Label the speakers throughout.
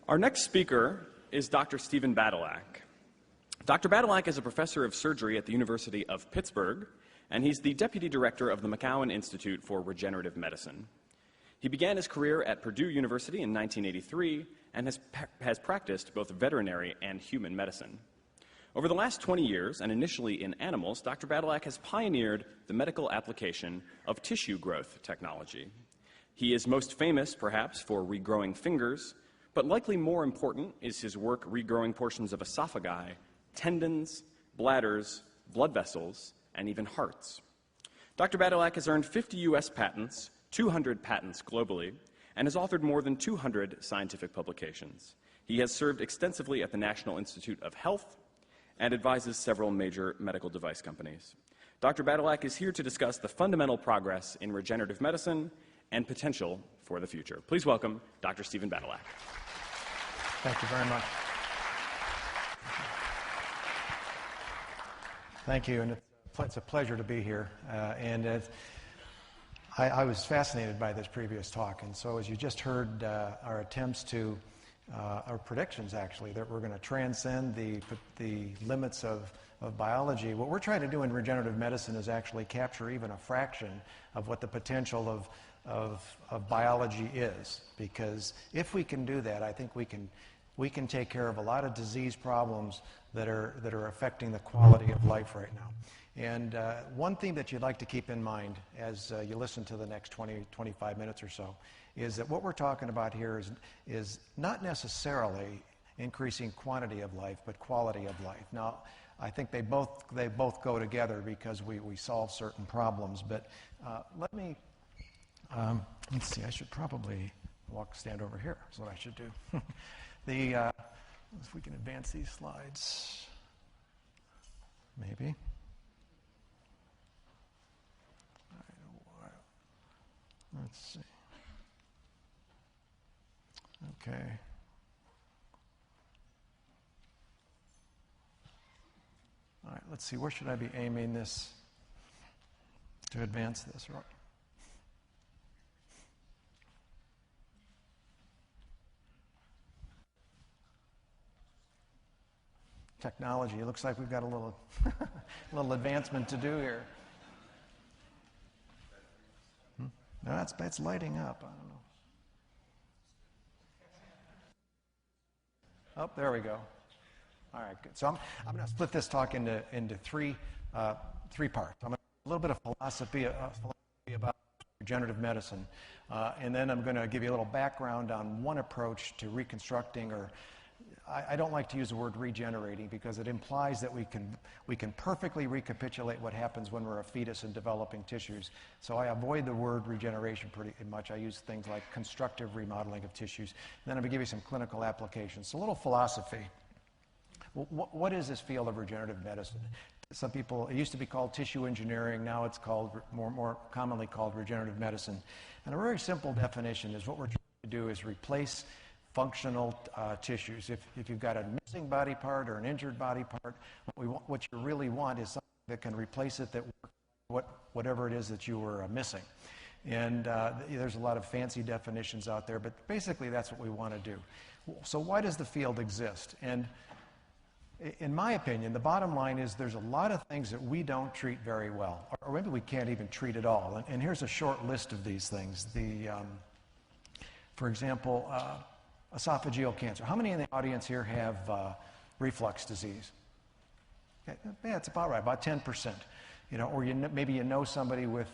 Speaker 1: Our next speaker is Dr. Stephen Badylak. Dr. Badylak is a professor of surgery at the University of Pittsburgh, and he's the deputy director of the McCowan Institute for Regenerative Medicine. He began his career at Purdue University in 1983 and has practiced both veterinary and human medicine. Over the last 20 years, and initially in animals, Dr. Badylak has pioneered the medical application of tissue growth technology. He is most famous, perhaps, for regrowing fingers, but likely more important is his work regrowing portions of esophagi, tendons, bladders, blood vessels, and even hearts. Dr. Badylak has earned 50 U.S. patents, 200 patents globally, and has authored more than 200 scientific publications. He has served extensively at the National Institute of Health and advises several major medical device companies. Dr. Badylak is here to discuss the fundamental progress in regenerative medicine and potential for the future. Please welcome Dr. Stephen Badylak.
Speaker 2: Thank you very much. Thank you, and it's a pleasure to be here. I was fascinated by this previous talk, and so as you just heard, our attempts to, our predictions actually, that we're going to transcend the limits of biology. What we're trying to do in regenerative medicine is actually capture even a fraction of what the potential of biology is, because if we can do that, I think we can take care of a lot of disease problems that are affecting the quality of life right now. And one thing that you'd like to keep in mind as you listen to the next 25 minutes or so is that what we're talking about here is not necessarily increasing quantity of life, but quality of life. Now, I think they both go together because we solve certain problems. But let's see, I should probably stand over here is what I should do. If we can advance these slides, maybe. Let's see. Okay. All right, let's see, where should I be aiming this to advance this? Technology. It looks like we've got a little, little advancement to do here. No, it's lighting up. I don't know. Oh, there we go. All right, good. So I'm going to split this talk into three parts. I'm going to a little bit of philosophy about regenerative medicine, and then I'm going to give you a little background on one approach to reconstructing, or I don't like to use the word regenerating because it implies that we can perfectly recapitulate what happens when we're a fetus in developing tissues. So I avoid the word regeneration pretty much. I use things like constructive remodeling of tissues. And then I'm going to give you some clinical applications. So a little philosophy. What is this field of regenerative medicine? Some people, it used to be called tissue engineering. Now it's called, more commonly called regenerative medicine. And a very simple definition is what we're trying to do is replace functional tissues. If you've got a missing body part or an injured body part, what you really want is something that can replace it, that whatever it is that you were missing. And there's a lot of fancy definitions out there, but basically that's what we want to do. So why does the field exist? And in my opinion, the bottom line is there's a lot of things that we don't treat very well, or maybe we can't even treat at all. And here's a short list of these things. For example, esophageal cancer. How many in the audience here have reflux disease? Okay. Yeah, it's about right, about 10%. Or maybe you know somebody with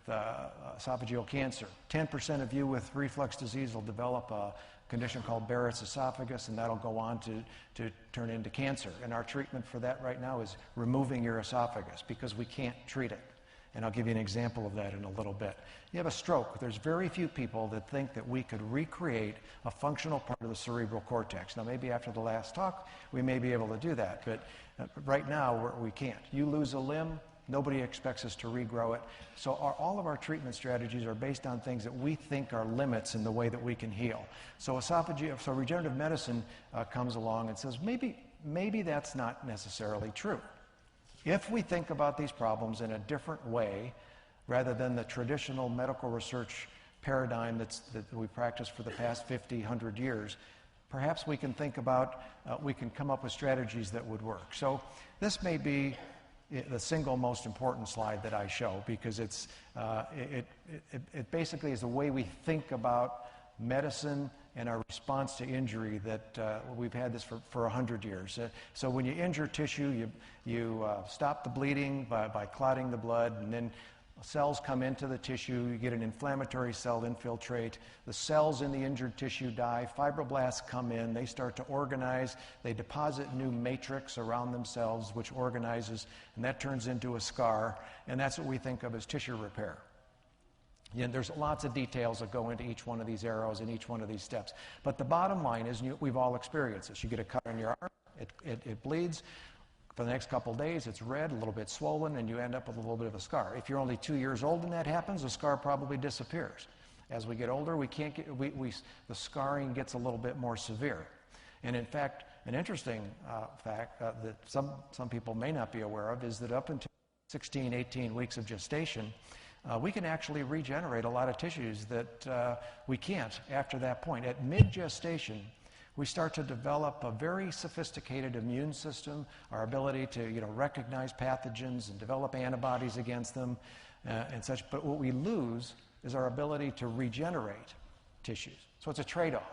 Speaker 2: esophageal cancer. 10% of you with reflux disease will develop a condition called Barrett's esophagus, and that'll go on to turn into cancer. And our treatment for that right now is removing your esophagus because we can't treat it. And I'll give you an example of that in a little bit. You have a stroke. There's very few people that think that we could recreate a functional part of the cerebral cortex. Now, maybe after the last talk, we may be able to do that, but right now we can't. You lose a limb, nobody expects us to regrow it. So all of our treatment strategies are based on things that we think are limits in the way that we can heal. So regenerative medicine comes along and says, maybe that's not necessarily true. If we think about these problems in a different way, rather than the traditional medical research paradigm that we practiced for the past 50, 100 years, perhaps we can think about, we can come up with strategies that would work. So this may be the single most important slide that I show, because it basically is the way we think about medicine and our response to injury that we've had this for 100 years. So when you injure tissue, you stop the bleeding by clotting the blood, and then cells come into the tissue, you get an inflammatory cell infiltrate, the cells in the injured tissue die, fibroblasts come in, they start to organize, they deposit new matrix around themselves, which organizes, and that turns into a scar, and that's what we think of as tissue repair. And there's lots of details that go into each one of these arrows and each one of these steps. But the bottom line is, we've all experienced this. You get a cut on your arm, it bleeds. For the next couple days, it's red, a little bit swollen, and you end up with a little bit of a scar. If you're only 2 years old and that happens, the scar probably disappears. As we get older, the scarring gets a little bit more severe. And in fact, an interesting fact that some people may not be aware of is that up until 16, 18 weeks of gestation, we can actually regenerate a lot of tissues that we can't after that point. At mid-gestation, we start to develop a very sophisticated immune system, our ability to recognize pathogens and develop antibodies against them and such. But what we lose is our ability to regenerate tissues. So it's a trade-off.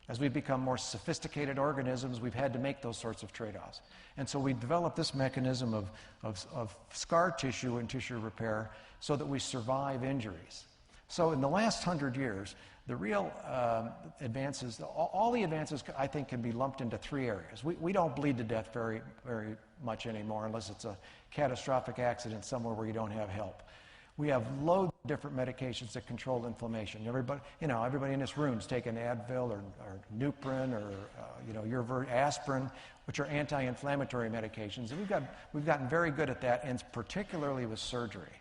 Speaker 2: As we become more sophisticated organisms, we've had to make those sorts of trade-offs. And so we developed this mechanism of scar tissue and tissue repair so that we survive injuries. So in the last 100 years, the real advances, all the advances, I think, can be lumped into 3 areas. We don't bleed to death very, very much anymore unless it's a catastrophic accident somewhere where you don't have help. We have loads of different medications that control inflammation. Everybody in this room is taking Advil or Nuprin or aspirin, which are anti-inflammatory medications. And we've gotten very good at that, and particularly with surgery.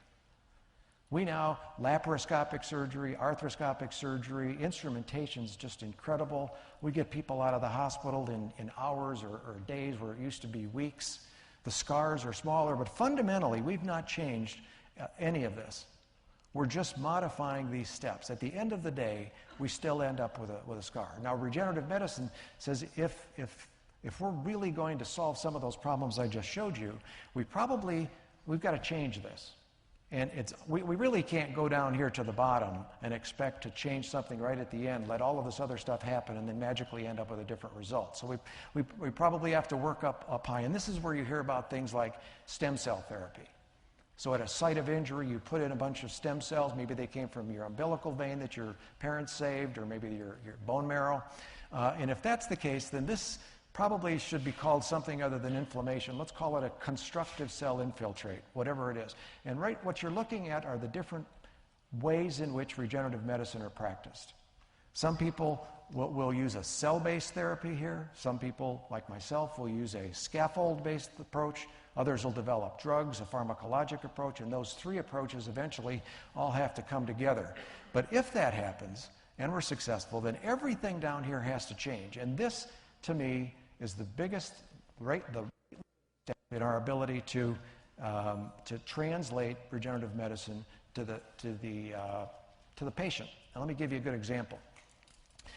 Speaker 2: We now, laparoscopic surgery, arthroscopic surgery, instrumentation is just incredible. We get people out of the hospital in hours or days where it used to be weeks. The scars are smaller, but fundamentally, we've not changed any of this. We're just modifying these steps. At the end of the day, we still end up with a scar. Now, regenerative medicine says if we're really going to solve some of those problems I just showed you, we've got to change this. And we really can't go down here to the bottom and expect to change something right at the end, let all of this other stuff happen, and then magically end up with a different result. So we probably have to work up high. And this is where you hear about things like stem cell therapy. So at a site of injury, you put in a bunch of stem cells. Maybe they came from your umbilical vein that your parents saved, or maybe your bone marrow. And if that's the case, then this probably should be called something other than inflammation. Let's call it a constructive cell infiltrate, whatever it is. And what you're looking at are the different ways in which regenerative medicine are practiced. Some people will use a cell-based therapy here. Some people, like myself, will use a scaffold-based approach. Others will develop drugs, a pharmacologic approach, and those 3 approaches eventually all have to come together. But if that happens, and we're successful, then everything down here has to change. And this, to me, is the biggest step in our ability to translate regenerative medicine to the patient. Now, let me give you a good example.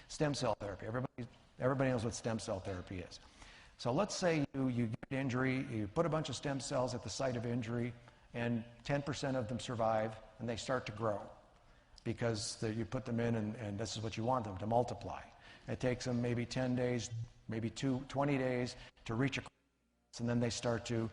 Speaker 2: Stem cell therapy. Everybody knows what stem cell therapy is. So let's say you get injury, you put a bunch of stem cells at the site of injury, and 10% of them survive, and they start to grow because you put them in, and this is what you want them to multiply. It takes them maybe 10 days, maybe 20 days to reach a crisis, and then they start to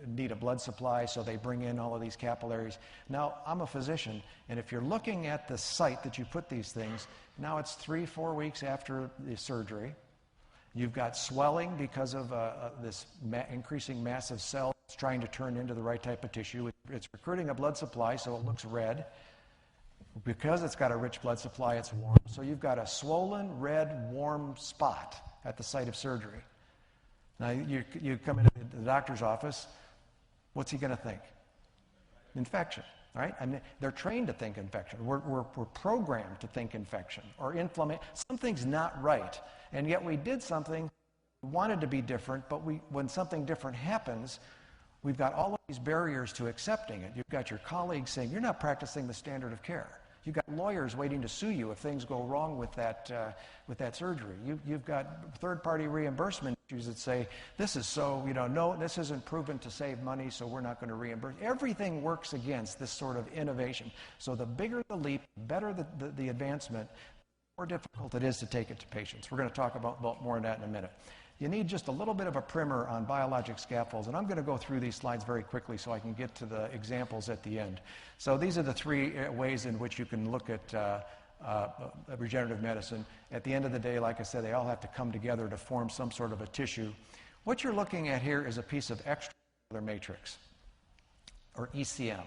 Speaker 2: need a blood supply, so they bring in all of these capillaries. Now, I'm a physician, and if you're looking at the site that you put these things, now it's 3-4 weeks after the surgery. You've got swelling because of this increasing mass of cells trying to turn into the right type of tissue. It's recruiting a blood supply, so it looks red. Because it's got a rich blood supply, it's warm. So you've got a swollen, red, warm spot at the site of surgery. Now, you come into the doctor's office, what's he going to think? Infection, right? I mean, they're trained to think infection. We're programmed to think infection or inflammation. Something's not right. And yet we did something we wanted to be different, but when something different happens, we've got all of these barriers to accepting it. You've got your colleagues saying, you're not practicing the standard of care. You've got lawyers waiting to sue you if things go wrong with that surgery. You've got third-party reimbursement issues that say, this is so, no, this isn't proven to save money, so we're not going to reimburse. Everything works against this sort of innovation. So the bigger the leap, better the advancement, the more difficult it is to take it to patients. We're going to talk about more of that in a minute. You need just a little bit of a primer on biologic scaffolds, and I'm going to go through these slides very quickly so I can get to the examples at the end. So these are the three ways in which you can look at regenerative medicine. At the end of the day, like I said, they all have to come together to form some sort of a tissue. What you're looking at here is a piece of extracellular matrix, or ECM.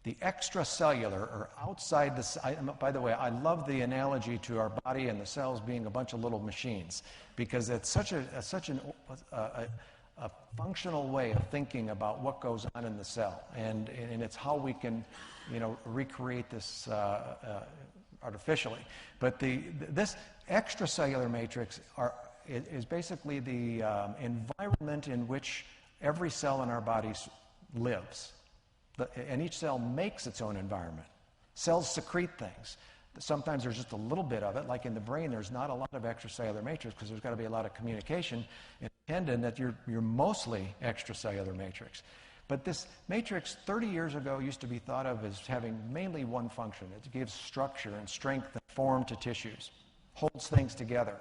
Speaker 2: The extracellular, or outside the... By the way, I love the analogy to our body and the cells being a bunch of little machines, because it's such a functional way of thinking about what goes on in the cell, and it's how we can, recreate this artificially. But this extracellular matrix is basically the environment in which every cell in our bodies lives. And each cell makes its own environment. Cells secrete things. Sometimes there's just a little bit of it, like in the brain there's not a lot of extracellular matrix because there's got to be a lot of communication. In the tendon, that you're mostly extracellular matrix. But this matrix 30 years ago used to be thought of as having mainly one function. It gives structure and strength and form to tissues, holds things together.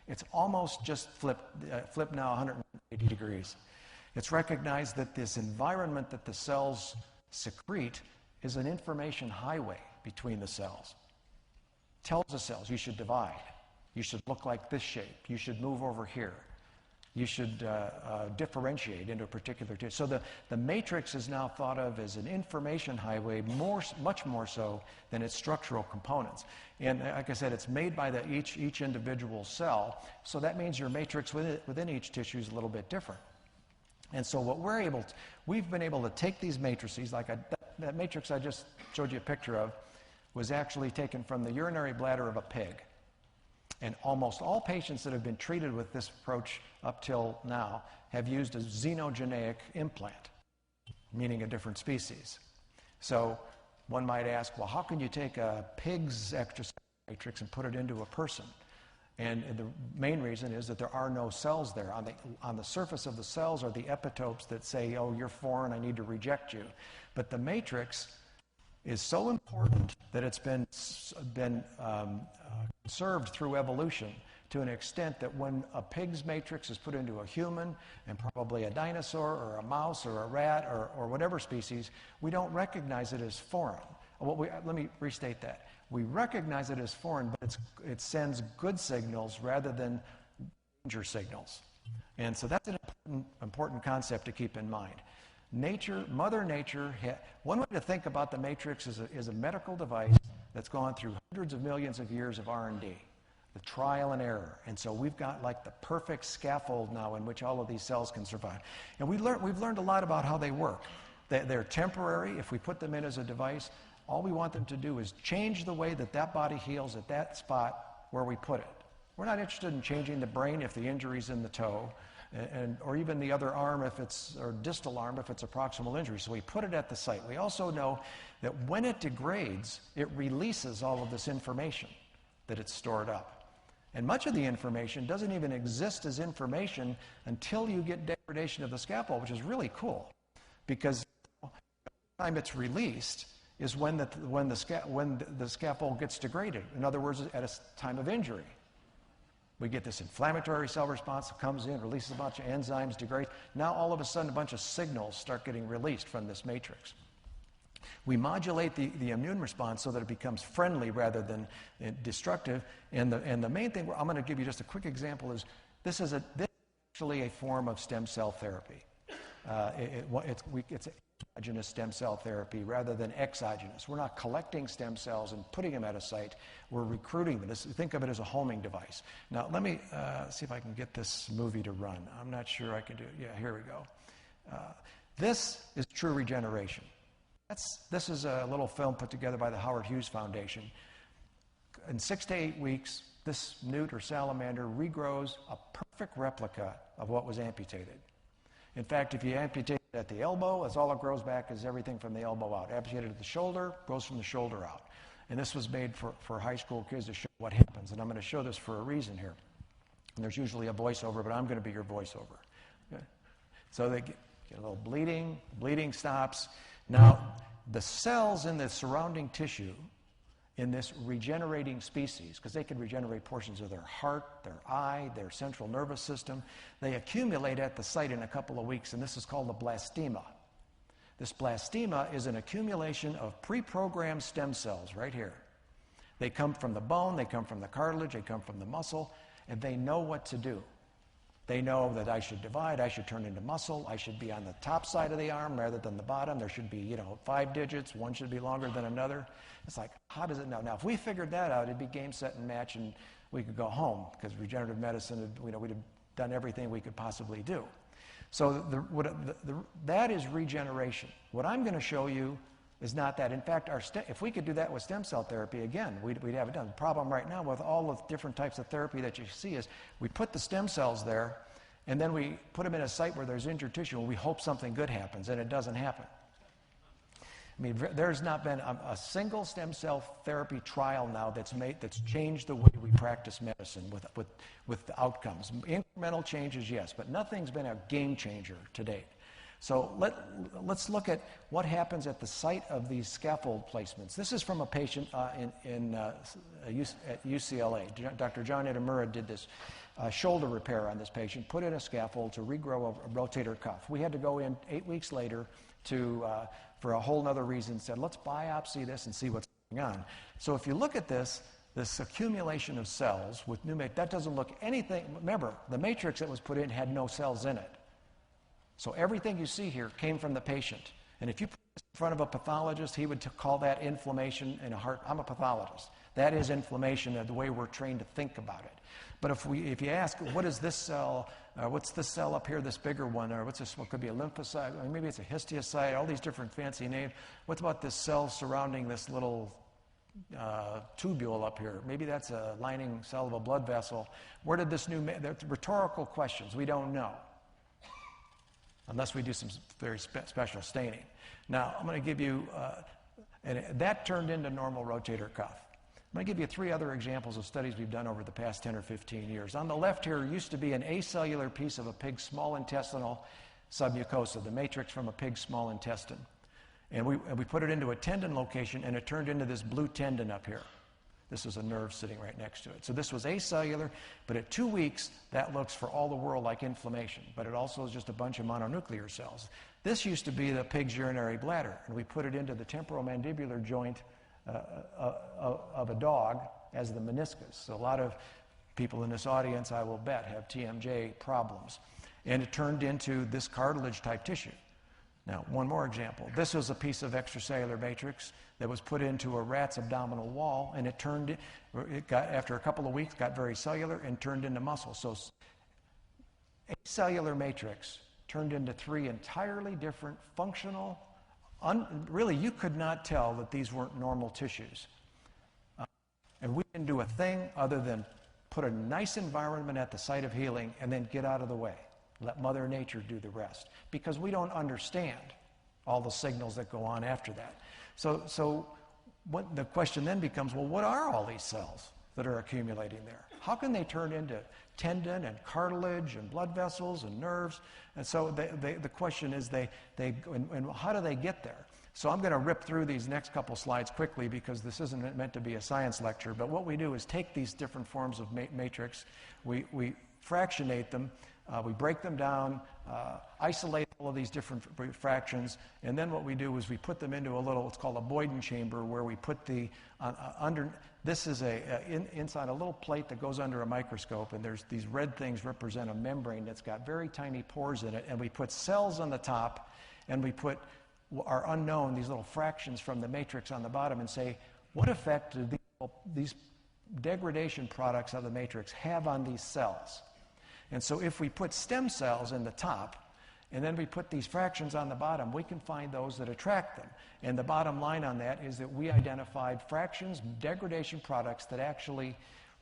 Speaker 2: It's almost just flipped now 180 degrees. It's recognized that this environment that the cells secrete is an information highway between the cells. Tells the cells, you should divide. You should look like this shape. You should move over here. You should differentiate into a particular tissue. So the matrix is now thought of as an information highway, much more so than its structural components. And like I said, it's made by each individual cell. So that means your matrix within each tissue is a little bit different. And so what we've been able to take these matrices, like that matrix I just showed you a picture of, was actually taken from the urinary bladder of a pig. And almost all patients that have been treated with this approach up till now have used a xenogeneic implant, meaning a different species. So one might ask, well, how can you take a pig's extracellular matrix and put it into a person? And the main reason is that there are no cells there. On the surface of the cells are the epitopes that say, oh, you're foreign, I need to reject you. But the matrix is so important that it's been conserved through evolution to an extent that when a pig's matrix is put into a human, and probably a dinosaur or a mouse or a rat or whatever species, we don't recognize it as foreign. Let me restate that. We recognize it as foreign, but it sends good signals rather than danger signals. And so that's an important concept to keep in mind. Mother Nature, one way to think about the matrix is a medical device that's gone through hundreds of millions of years of R&D, the trial and error. And so we've got like the perfect scaffold now in which all of these cells can survive. And we've learned a lot about how they work. They're temporary. If we put them in as a device, all we want them to do is change the way that body heals at that spot where we put it. We're not interested in changing the brain if the injury's in the toe, or even the other arm or distal arm if it's a proximal injury. So we put it at the site. We also know that when it degrades, it releases all of this information that it's stored up. And much of the information doesn't even exist as information until you get degradation of the scaffold, which is really cool, because the time it's released is when the scaffold gets degraded. In other words, at a time of injury. We get this inflammatory cell response that comes in, releases a bunch of enzymes, degrades. Now all of a sudden a bunch of signals start getting released from this matrix. We modulate the immune response so that it becomes friendly rather than destructive. And the main thing, I'm going to give you just a quick example, is this is actually a form of stem cell therapy. It's endogenous stem cell therapy rather than exogenous. We're not collecting stem cells and putting them at a site. We're recruiting them. Think of it as a homing device. Now, let me see if I can get this movie to run. I'm not sure I can do it. Yeah, here we go. This is true regeneration. This is a little film put together by the Howard Hughes Foundation. In 6 to 8 weeks, this newt or salamander regrows a perfect replica of what was amputated. In fact, if you amputate it at the elbow, that's all it grows back is everything from the elbow out. Amputate it at the shoulder, grows from the shoulder out. And this was made for high school kids to show what happens. And I'm going to show this for a reason here. And there's usually a voiceover, but I'm going to be your voiceover. Okay. So they get a little bleeding. Bleeding stops. Now, the cells in the surrounding tissue in this regenerating species, because they can regenerate portions of their heart, their eye, their central nervous system, they accumulate at the site in a couple of weeks, and this is called a blastema. This blastema is an accumulation of pre-programmed stem cells right here. They come from the bone, they come from the cartilage, they come from the muscle, and they know what to do. They know that I should divide, I should turn into muscle, I should be on the top side of the arm rather than the bottom. There should be, 5 digits, one should be longer than another. It's like, how does it know? Now, if we figured that out, it'd be game, set, and match, and we could go home, because regenerative medicine, we'd have done everything we could possibly do. So that is regeneration. What I'm going to show you is not that. In fact, if we could do that with stem cell therapy, again, we'd have it done. The problem right now with all the different types of therapy that you see is we put the stem cells there, and then we put them in a site where there's injured tissue, and we hope something good happens, and it doesn't happen. I mean, there's not been a single stem cell therapy trial now that's changed the way we practice medicine with the outcomes. Incremental changes, yes, but nothing's been a game changer to date. So let's look at what happens at the site of these scaffold placements. This is from a patient at UCLA. Dr. John Itamura did this shoulder repair on this patient, put in a scaffold to regrow a rotator cuff. We had to go in 8 weeks later for a whole other reason, said, let's biopsy this and see what's going on. So if you look at this accumulation of cells with new matrix, that doesn't look anything. Remember, the matrix that was put in had no cells in it. So everything you see here came from the patient. And if you put this in front of a pathologist, he would call that inflammation in a heart. I'm a pathologist. That is inflammation, the way we're trained to think about it. But if you ask, what is this cell, what's this cell up here, this bigger one, or what's this, what could be a lymphocyte, or maybe it's a histiocyte, all these different fancy names. What about this cell surrounding this little tubule up here? Maybe that's a lining cell of a blood vessel. Where did this they're rhetorical questions. We don't know, unless we do some very special staining. Now, I'm going to give you, and that turned into normal rotator cuff. I'm going to give you 3 other examples of studies we've done over the past 10 or 15 years. On the left here used to be an acellular piece of a pig's small intestinal submucosa, the matrix from a pig's small intestine. And we put it into a tendon location, and it turned into this blue tendon up here. This is a nerve sitting right next to it. So this was acellular, but at 2 weeks, that looks for all the world like inflammation, but it also is just a bunch of mononuclear cells. This used to be the pig's urinary bladder, and we put it into the temporomandibular joint of a dog as the meniscus. So a lot of people in this audience, I will bet, have TMJ problems. And it turned into this cartilage-type tissue. Now, one more example. This was a piece of extracellular matrix that was put into a rat's abdominal wall, and after a couple of weeks, got very cellular and turned into muscle. So acellular matrix turned into 3 entirely different functional, really, you could not tell that these weren't normal tissues. And we didn't do a thing other than put a nice environment at the site of healing and then get out of the way. Let Mother Nature do the rest. Because we don't understand all the signals that go on after that. So the question then becomes, well, what are all these cells that are accumulating there? How can they turn into tendon and cartilage and blood vessels and nerves? And so the question is, and how do they get there? So I'm going to rip through these next couple slides quickly because this isn't meant to be a science lecture. But what we do is take these different forms of matrix, we fractionate them, we break them down, isolate all of these different fractions, and then what we do is we put them into it's called a Boyden chamber, where we put this is inside a little plate that goes under a microscope, and there's these red things represent a membrane that's got very tiny pores in it, and we put cells on the top, and we put our unknown, these little fractions from the matrix on the bottom, and say, what effect do these degradation products of the matrix have on these cells? And so if we put stem cells in the top, and then we put these fractions on the bottom, we can find those that attract them. And the bottom line on that is that we identified fractions, degradation products that actually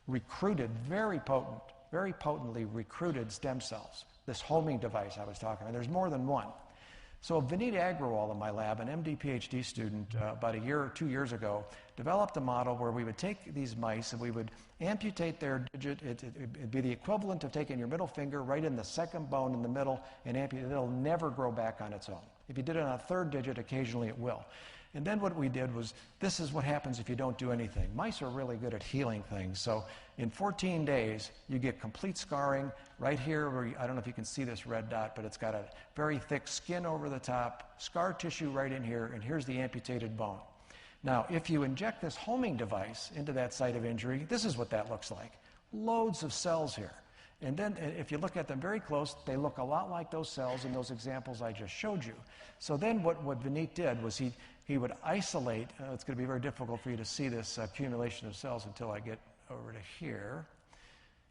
Speaker 2: recruited very potently recruited stem cells. this homing device I was talking about. There's more than one. So Vineet Agrawal in my lab, an MD PhD student, about a year or 2 years ago, developed a model where we would take these mice and we would amputate their digit. It'd be the equivalent of taking your middle finger right in the second bone in the middle and amputate. It'll never grow back on its own. If you did it on a third digit, occasionally it will. And then what we did was, this is what happens if you don't do anything. Mice are really good at healing things. So in 14 days, you get complete scarring right here, where I don't know if you can see this red dot, but it's got a very thick skin over the top, scar tissue right in here, and here's the amputated bone. Now, if you inject this homing device into that site of injury, this is what that looks like. Loads of cells here. And then if you look at them very close, they look a lot like those cells in those examples I just showed you. So then what Vineet did was he would isolate, it's going to be very difficult for you to see this accumulation of cells until I get over to here.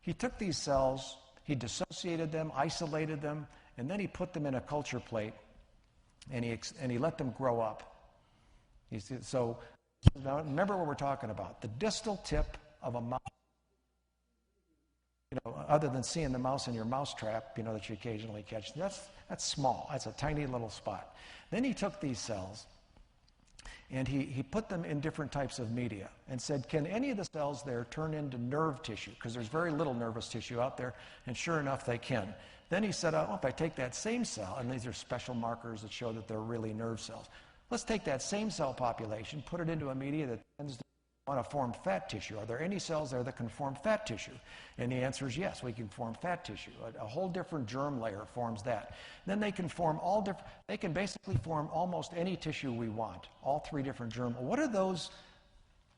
Speaker 2: He took these cells, he dissociated them, isolated them, and then he put them in a culture plate, and he let them grow up. So now remember what we're talking about. The distal tip of a mouse, other than seeing the mouse in your mouse trap, that you occasionally catch, that's small. That's a tiny little spot. Then he took these cells and he put them in different types of media and said, can any of the cells there turn into nerve tissue? Because there's very little nervous tissue out there, and sure enough, they can. Then he said, if I take that same cell, and these are special markers that show that they're really nerve cells. Let's take that same cell population, put it into a media that tends to want to form fat tissue. Are there any cells there that can form fat tissue? And the answer is yes, we can form fat tissue. A whole different germ layer forms that. Then they can form they can basically form almost any tissue we want, all three different germ. What are those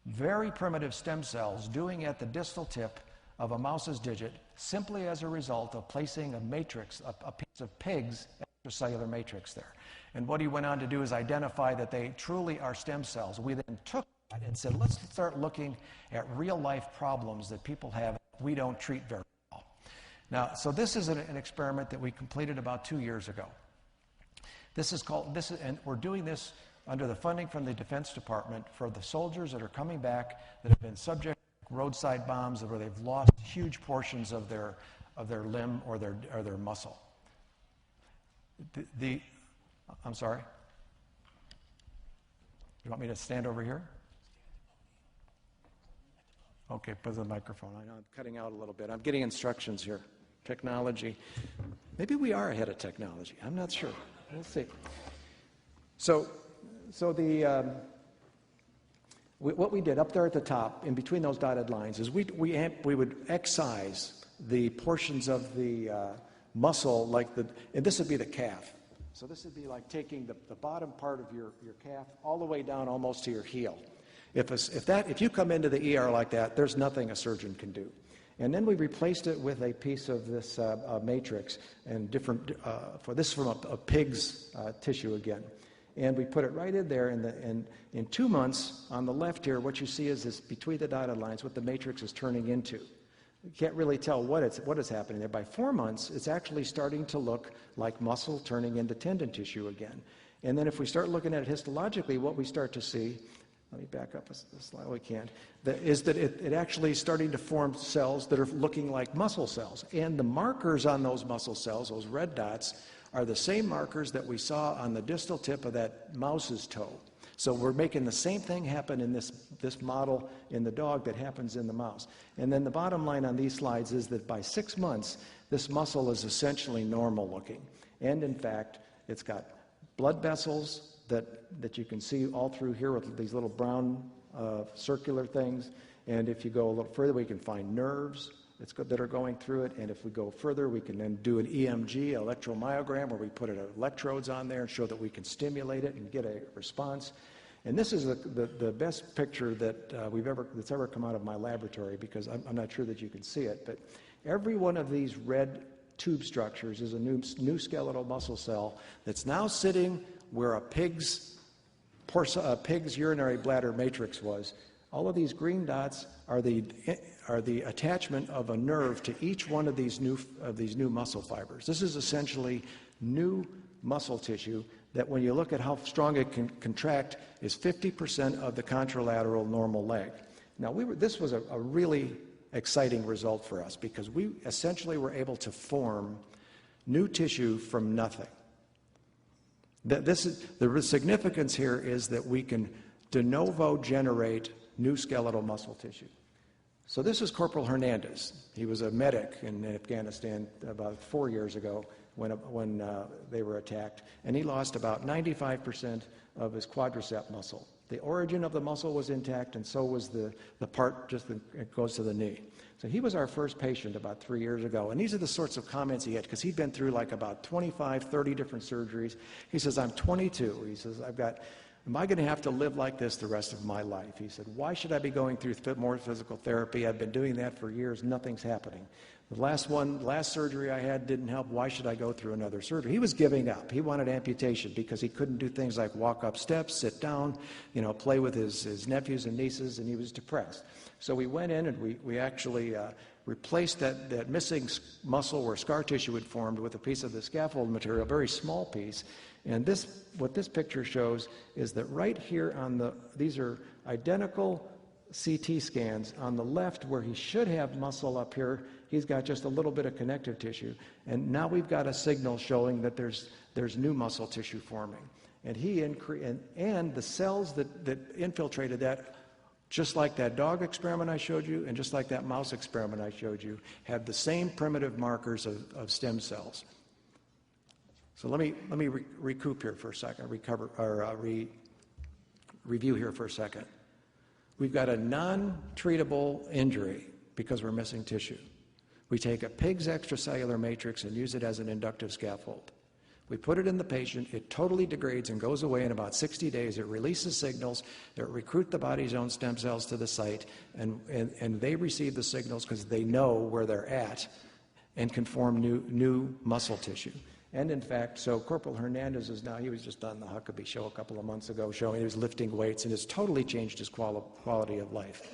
Speaker 2: very primitive stem cells doing at the distal tip of a mouse's digit simply as a result of placing a matrix, a piece of pig's extracellular matrix there? And what he went on to do is identify that they truly are stem cells. We then took that and said, let's start looking at real-life problems that people have we don't treat very well. Now, so this is an experiment that we completed about 2 years ago. And we're doing this under the funding from the Defense Department for the soldiers that are coming back that have been subject to roadside bombs, where they've lost huge portions of their limb or their muscle. I'm sorry? You want me to stand over here? Okay, put the microphone. I know I'm cutting out a little bit. I'm getting instructions here. Technology. Maybe we are ahead of technology. I'm not sure. We'll see. So what we did up there at the top, in between those dotted lines, is we would excise the portions of the muscle, and this would be the calf. So this would be like taking the bottom part of your calf all the way down almost to your heel. If you come into the ER like that, there's nothing a surgeon can do. And then we replaced it with a piece of this matrix, and this is from a pig's tissue again. And we put it right in there, and in 2 months, on the left here, what you see is this, between the dotted lines, what the matrix is turning into. You can't really tell what is happening there. By 4 months, it's actually starting to look like muscle turning into tendon tissue again. And then if we start looking at it histologically, what we start to see, let me back up a slide, we can't, is that it actually is starting to form cells that are looking like muscle cells. And the markers on those muscle cells, those red dots, are the same markers that we saw on the distal tip of that mouse's toe. So we're making the same thing happen in this model in the dog that happens in the mouse. And then the bottom line on these slides is that by 6 months, this muscle is essentially normal looking. And in fact, it's got blood vessels that you can see all through here with these little brown circular things. And if you go a little further, we can find nerves that are going through it. And if we go further, we can then do an EMG, electromyogram, where we put electrodes on there and show that we can stimulate it and get a response. And this is the best picture that's ever come out of my laboratory, because I'm not sure that you can see it, but every one of these red tube structures is a new skeletal muscle cell that's now sitting where a pig's urinary bladder matrix was. All of these green dots are the attachment of a nerve to each one of these new muscle fibers. This is essentially new muscle tissue that, when you look at how strong it can contract, is 50% of the contralateral normal leg. Now, this was a really exciting result for us, because we essentially were able to form new tissue from nothing. The significance here is that we can de novo generate new skeletal muscle tissue. So this is Corporal Hernandez. He was a medic in Afghanistan about 4 years ago when they were attacked, and he lost about 95% of his quadricep muscle. The origin of the muscle was intact, and so was the part it goes to the knee. So he was our first patient about 3 years ago, and these are the sorts of comments he had, because he'd been through like about 25, 30 different surgeries. He says, I'm 22. He says, am I going to have to live like this the rest of my life? He said, why should I be going through more physical therapy? I've been doing that for years. Nothing's happening. The last surgery I had didn't help. Why should I go through another surgery? He was giving up. He wanted amputation because he couldn't do things like walk up steps, sit down, play with his nephews and nieces, and he was depressed. So we went in and we actually replaced that missing muscle where scar tissue had formed with a piece of the scaffold material, a very small piece. And what this picture shows is that right here these are identical CT scans. On the left, where he should have muscle up here, he's got just a little bit of connective tissue. And now we've got a signal showing that there's new muscle tissue forming. And and the cells that infiltrated that, just like that dog experiment I showed you, and just like that mouse experiment I showed you, had the same primitive markers of stem cells. So let me recoup here for a second, review here for a second. We've got a non-treatable injury because we're missing tissue. We take a pig's extracellular matrix and use it as an inductive scaffold. We put it in the patient, it totally degrades and goes away in about 60 days. It releases signals that recruit the body's own stem cells to the site, and they receive the signals because they know where they're at and can form new muscle tissue. And in fact, so Corporal Hernandez he was just on the Huckabee show a couple of months ago showing he was lifting weights, and it's totally changed his quality of life.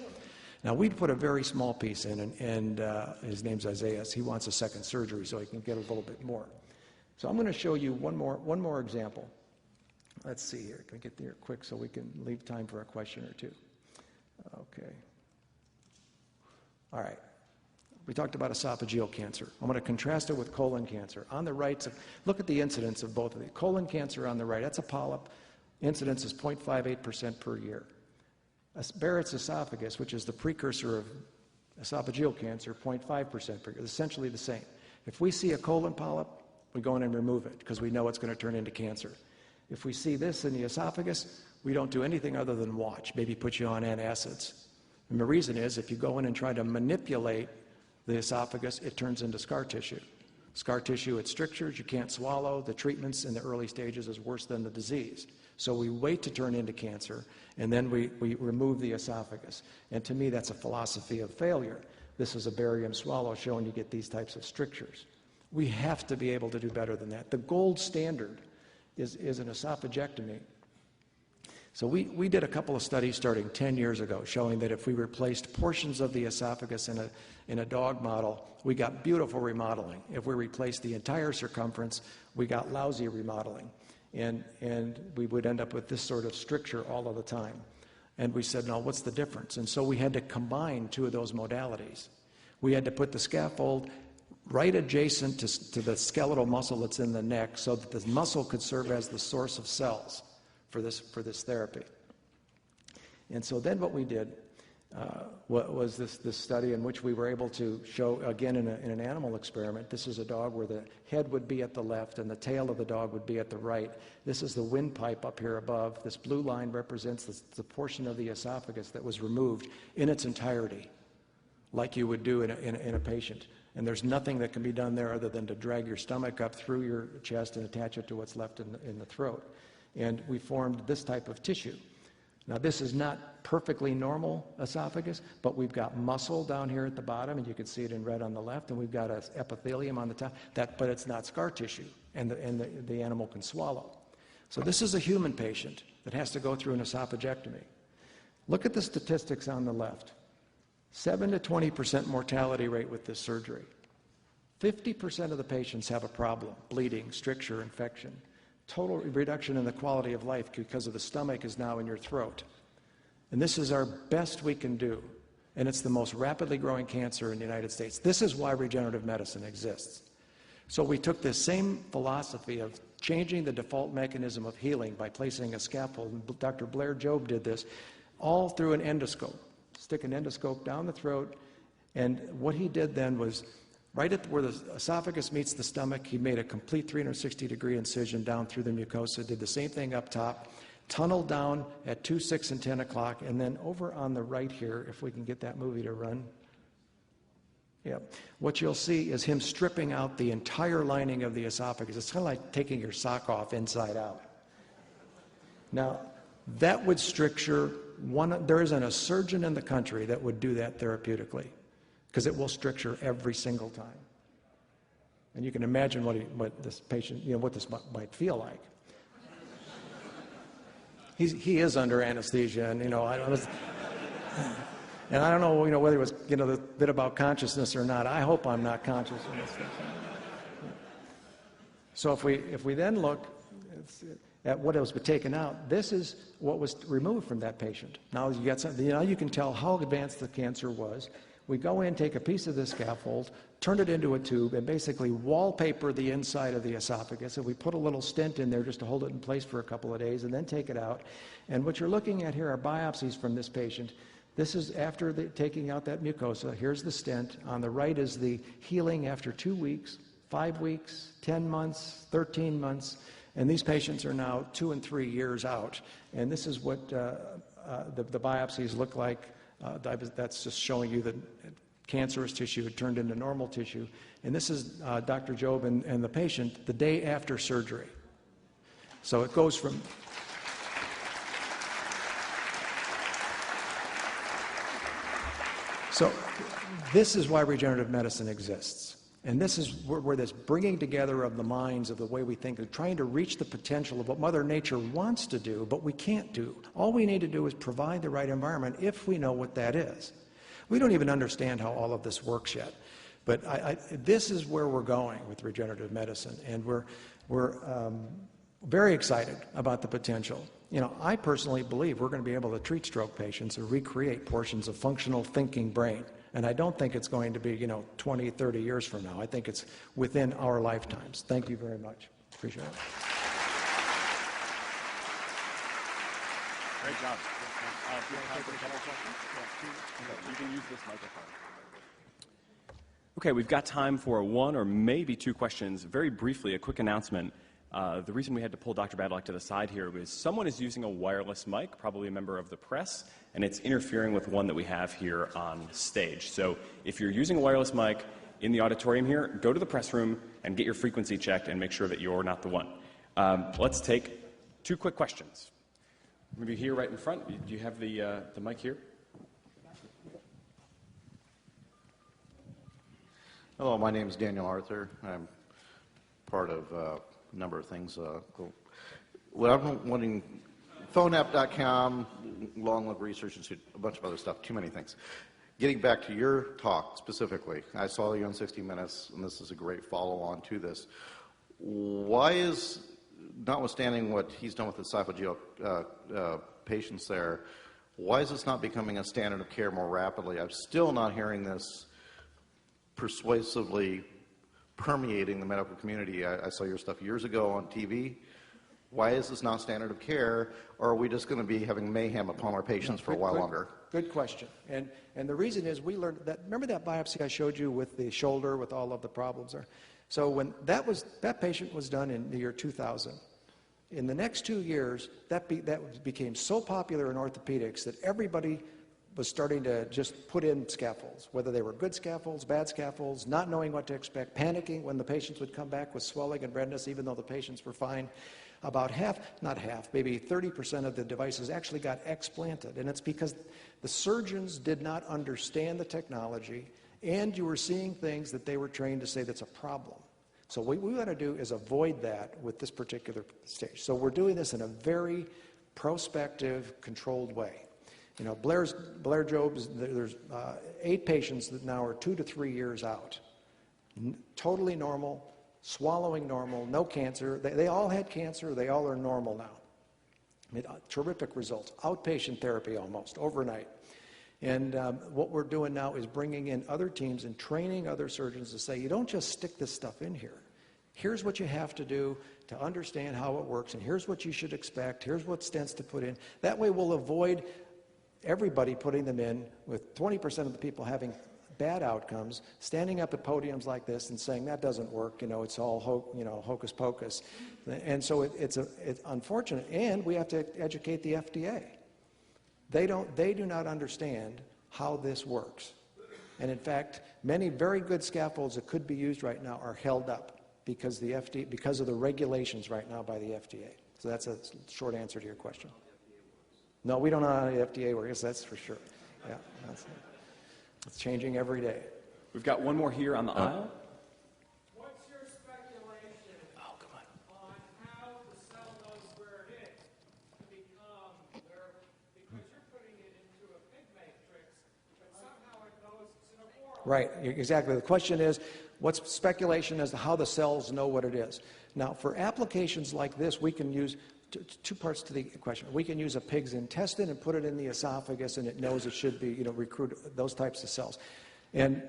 Speaker 2: Now, we'd put a very small piece in, and his name's Isaiah. He wants a second surgery so he can get a little bit more. So I'm going to show you one more example. Let's see here. Can I get there quick so we can leave time for a question or two? Okay. All right. We talked about esophageal cancer. I'm going to contrast it with colon cancer. On the right, look at the incidence of both of these. Colon cancer on the right, that's a polyp. Incidence is 0.58% per year. Barrett's esophagus, which is the precursor of esophageal cancer, 0.5% per year. Essentially the same. If we see a colon polyp, we go in and remove it because we know it's going to turn into cancer. If we see this in the esophagus, we don't do anything other than watch, maybe put you on antacids. And the reason is if you go in and try to manipulate the esophagus, it turns into scar tissue. Scar tissue, it strictures, you can't swallow. The treatments in the early stages is worse than the disease. So we wait to turn into cancer, and then we remove the esophagus. And to me, that's a philosophy of failure. This is a barium swallow showing you get these types of strictures. We have to be able to do better than that. The gold standard is an esophagectomy. So we did a couple of studies starting 10 years ago showing that if we replaced portions of the esophagus in a dog model, we got beautiful remodeling. If we replaced the entire circumference, we got lousy remodeling. And we would end up with this sort of stricture all of the time. And we said, no, what's the difference? And so we had to combine two of those modalities. We had to put the scaffold right adjacent to the skeletal muscle that's in the neck so that the muscle could serve as the source of cells for this therapy. And so then what we did was this study in which we were able to show, again in an animal experiment, this is a dog where the head would be at the left and the tail of the dog would be at the right. This is the windpipe up here above. This blue line represents the portion of the esophagus that was removed in its entirety, like you would do in a patient. And there's nothing that can be done there other than to drag your stomach up through your chest and attach it to what's left in the throat. And we formed this type of tissue. Now, this is not perfectly normal esophagus, but we've got muscle down here at the bottom, and you can see it in red on the left, and we've got an epithelium on the top, but it's not scar tissue, and the animal can swallow. So this is a human patient that has to go through an esophagectomy. Look at the statistics on the left. 7 to 20% mortality rate with this surgery. 50% of the patients have a problem, bleeding, stricture, infection. Total reduction in the quality of life because of the stomach is now in your throat. And this is our best we can do. And it's the most rapidly growing cancer in the United States. This is why regenerative medicine exists. So we took this same philosophy of changing the default mechanism of healing by placing a scaffold, and Dr. Blair Jobe did this, all through an endoscope. Stick an endoscope down the throat, and what he did then was, right at where the esophagus meets the stomach, he made a complete 360-degree incision down through the mucosa, did the same thing up top, tunneled down at 2, 6, and 10 o'clock, and then over on the right here, if we can get that movie to run. Yeah. What you'll see is him stripping out the entire lining of the esophagus. It's kind of like taking your sock off inside out. Now, that would stricture there isn't a surgeon in the country that would do that therapeutically, because it will stricture every single time. And you can imagine what this patient, what this might feel like. He is under anesthesia, and I don't know, whether it was, the bit about consciousness or not. I hope I'm not conscious in this. So if we then look at what was taken out, this is what was removed from that patient. Now you got something. Now you can tell how advanced the cancer was. We go in, take a piece of this scaffold, turn it into a tube, and basically wallpaper the inside of the esophagus. And we put a little stent in there just to hold it in place for a couple of days, and then take it out. And what you're looking at here are biopsies from this patient. This is after taking out that mucosa. Here's the stent. On the right is the healing after 2 weeks, 5 weeks, 10 months, 13 months. And these patients are now 2 and 3 years out. And this is what the biopsies look like. That's just showing you that cancerous tissue had turned into normal tissue. And this is Dr. Jobe and the patient the day after surgery. So it goes from... So this is why regenerative medicine exists. And this is where this bringing together of the minds of the way we think, of trying to reach the potential of what Mother Nature wants to do, but we can't do. All we need to do is provide the right environment if we know what that is. We don't even understand how all of this works yet. But this is where we're going with regenerative medicine. And we're very excited about the potential. I personally believe we're going to be able to treat stroke patients or recreate portions of functional thinking brain. And I don't think it's going to be, 20, 30 years from now. I think it's within our lifetimes. Thank you very much. Appreciate it.
Speaker 1: Great job. Do you have a couple questions? You can use this microphone. Okay, we've got time for 1 or maybe 2 questions. Very briefly, a quick announcement. The reason we had to pull Dr. Badylak to the side here was someone is using a wireless mic, probably a member of the press, and it's interfering with one that we have here on stage. So if you're using a wireless mic in the auditorium here, go to the press room and get your frequency checked and make sure that you're not the one. Let's take 2 quick questions. Maybe here right in front. Do you have the mic here?
Speaker 3: Hello, my name is Daniel Arthur. I'm part of a number of things. What I'm wanting, PhoneApp.com, Long Live Research Institute, a bunch of other stuff, too many things. Getting back to your talk specifically, I saw you on 60 Minutes, and this is a great follow-on to this. Why is, notwithstanding what he's done with esophageal patients there, why is this not becoming a standard of care more rapidly? I'm still not hearing this persuasively permeating the medical community. I saw your stuff years ago on TV. Why is this not standard of care, or are we just going to be having mayhem upon our patients for a while longer?
Speaker 2: Good question. And the reason is we learned that, remember that biopsy I showed you with the shoulder with all of the problems there? So when that patient was done in the year 2000, in the next 2 years, that became so popular in orthopedics that everybody was starting to just put in scaffolds, whether they were good scaffolds, bad scaffolds, not knowing what to expect, panicking when the patients would come back with swelling and redness, even though the patients were fine. About maybe 30% of the devices actually got explanted. And it's because the surgeons did not understand the technology, and you were seeing things that they were trained to say that's a problem. So what we want to do is avoid that with this particular stage. So we're doing this in a very prospective, controlled way. Blair Jobe's, there's 8 patients that now are 2 to 3 years out. Totally normal, swallowing normal, no cancer. They all had cancer. They all are normal now. Terrific results. Outpatient therapy almost, overnight. And what we're doing now is bringing in other teams and training other surgeons to say, you don't just stick this stuff in here. Here's what you have to do to understand how it works, and here's what you should expect. Here's what stents to put in. That way we'll avoid everybody putting them in, with 20% of the people having bad outcomes, standing up at podiums like this and saying that doesn't work, it's all hocus pocus. And so it's unfortunate, and we have to educate the FDA. They do not understand how this works. And in fact, many very good scaffolds that could be used right now are held up because of the regulations right now by the FDA. So that's a short answer to your question. No, we don't know how the FDA works, that's for sure. Yeah, it's changing every day.
Speaker 1: We've got one more here on the aisle.
Speaker 4: What's your speculation on how the cell knows where it is to become where, because you're putting it into a pig matrix, but somehow it knows it's in a boron.
Speaker 2: Right, exactly. The question is, what's speculation as to how the cells know what it is? Now, for applications like this, we can use two parts to the question. We can use a pig's intestine and put it in the esophagus, and it knows it should be, recruit those types of cells. And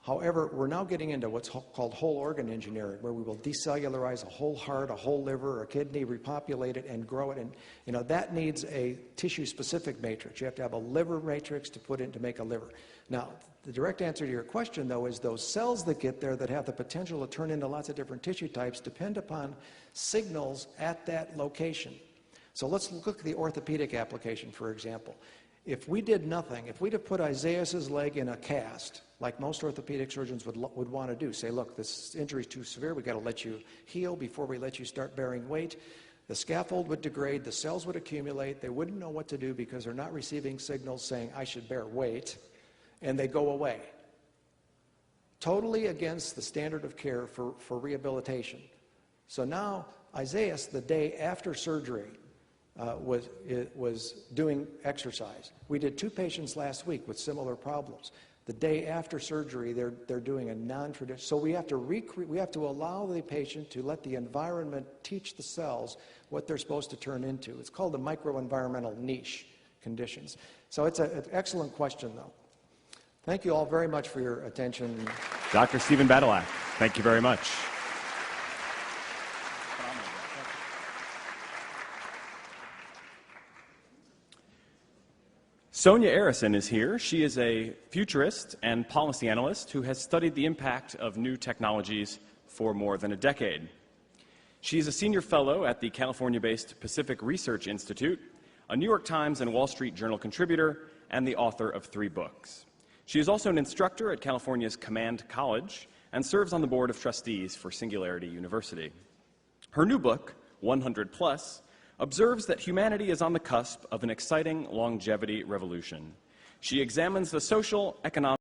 Speaker 2: however, we're now getting into what's called whole organ engineering, where we will decellularize a whole heart, a whole liver, or a kidney, repopulate it, and grow it. And that needs a tissue-specific matrix. You have to have a liver matrix to put in to make a liver. Now, the direct answer to your question, though, is those cells that get there that have the potential to turn into lots of different tissue types depend upon signals at that location. So let's look at the orthopedic application, for example. If we did nothing, if we'd have put Isaiah's leg in a cast, like most orthopedic surgeons would want to do, say, look, this injury is too severe, we've got to let you heal before we let you start bearing weight, the scaffold would degrade, the cells would accumulate, they wouldn't know what to do because they're not receiving signals saying, I should bear weight, and they go away. Totally against the standard of care for rehabilitation. So now, Isaiah, the day after surgery, was doing exercise. We did 2 patients last week with similar problems. The day after surgery, they're doing a non-traditional. So we have to allow the patient to let the environment teach the cells what they're supposed to turn into. It's called the microenvironmental niche conditions. So it's an excellent question, though. Thank you all very much for your attention.
Speaker 1: Dr. Stephen Badylak, thank you very much. Sonia Arison is here. She is a futurist and policy analyst who has studied the impact of new technologies for more than a decade. She is a senior fellow at the California-based Pacific Research Institute, a New York Times and Wall Street Journal contributor, and the author of 3 books. She is also an instructor at California's Command College and serves on the board of trustees for Singularity University. Her new book, 100 Plus, observes that humanity is on the cusp of an exciting longevity revolution. She examines the social, economic,